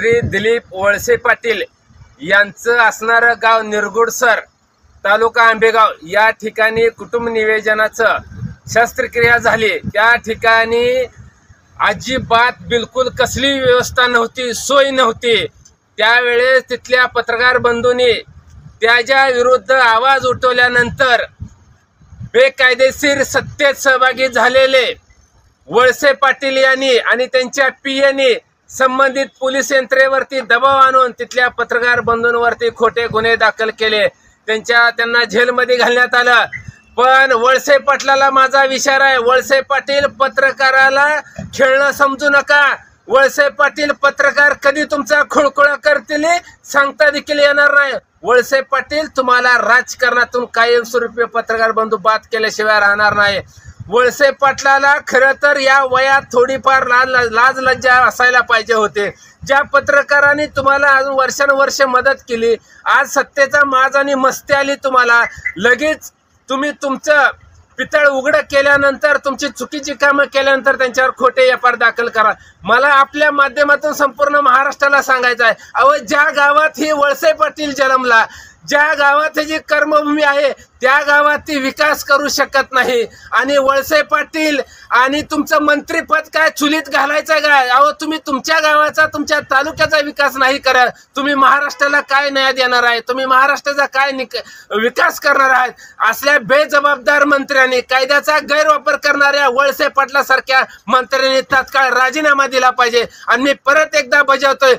श्री दिलीप वळसे पाटील यांचं असणारं गाव निरगुडसर, तालुका आंबेगाव या ठिकाणी कुटुंब नियोजनाचं शस्त्रक्रिया झाली। त्या ठिकाणी अजिबात बिलकुल कसली व्यवस्था नव्हती, सोय नव्हती। त्यावेळेस तिथल्या पत्रकार बंधूंनी त्याच्या विरुद्ध आवाज उठवल्यानंतर बेकायदेशीर सत्तेत सहभागी झालेले वळसे पाटील यांनी आणि त्यांच्या पीएनी संबंधित पोलीस यंत्रणेवरती दबाव आणून तिथल्या पत्रकार बंधूंवरती खोटे गुन्हे दाखल केले। त्यांना जेलमध्ये घालण्यात आलं। पण वळसे पाटलाला माझा इशारा आहे, वळसे पाटील पत्रकाराला खेळणं समजू नका। वळसे पाटील पत्रकार कधी तुमचा खुळखुळा करतील सांगता देखील येणार नाही। वळसे पाटील तुम्हाला राजकारणातून कायमस्वरूपी पत्रकार बंधू बाद केल्याशिवाय राहणार नाही। वळसे पाटलाला खरं तर या वयात थोडीफार लाज लज्जा असायला पाहिजे होते। ज्या पत्रकारांनी तुम्हाला अजून वर्षानुवर्ष मदत केली, आज सत्तेचा माज आणि मस्ती आली तुम्हाला, लगेच तुम्ही तुमचं पितळ उघड केल्यानंतर, तुमची चुकीची कामं केल्यानंतर त्यांच्यावर खोटे एफआयआर दाखल करा। मला आपल्या माध्यमातून संपूर्ण महाराष्ट्राला सांगायचं आहे, अहो ज्या गावात ही वळसे पाटील जन्मला, ज्या गावात जी कर्मभूमी आहे त्या गावात ती विकास करू शकत नाही। आणि वळसे पाटील आणि तुमचं मंत्रीपद काय चुलीत घालायचं काय? अहो तुम्ही तुमच्या गावाचा, तुमच्या तालुक्याचा विकास नाही करत, तुम्ही महाराष्ट्राला काय न्याय देणार आहे? तुम्ही महाराष्ट्राचा काय विकास करणार आहात? असल्या बेजबाबदार मंत्र्यांनी, कायद्याचा गैरवापर करणाऱ्या वळसे पाटलासारख्या मंत्र्यांनी तात्काळ राजीनामा दिला पाहिजे। आणि मी परत एकदा बजावतोय,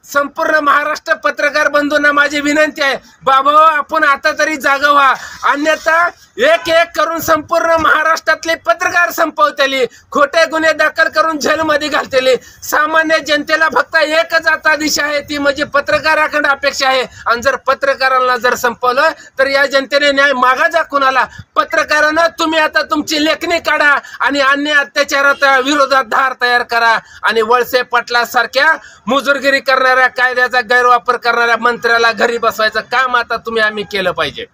संपूर्ण महाराष्ट्र पत्रकार बंधूंना माझी विनंती आहे, बाबा आपण आता तरी जागा व्हा, अन्यथा एक एक करून संपूर्ण महाराष्ट्रातले पत्रकार संपवतेली, खोटे गुन्हे दाखल करून जेलमध्ये घालतेली। सामान्य जनतेला फक्त एकच आता दिशा आहे, ती म्हणजे पत्रकाराकडे अपेक्षा आहे। आणि जर पत्रकारांना जर संपवलं तर या जनतेने न्याय मागायचा कुणाला? पत्रकारांना तुम्ही आता तुमची लेखणी काढा आणि अन्य अत्याचाराच्या विरोधात धार तयार करा आणि वळसे पाटलासारख्या मुजूरगिरी करणाऱ्या, कायद्याचा गैरवापर करणाऱ्या मंत्र्याला घरी बसवायचं काम आता आम्ही केलं पाहिजे।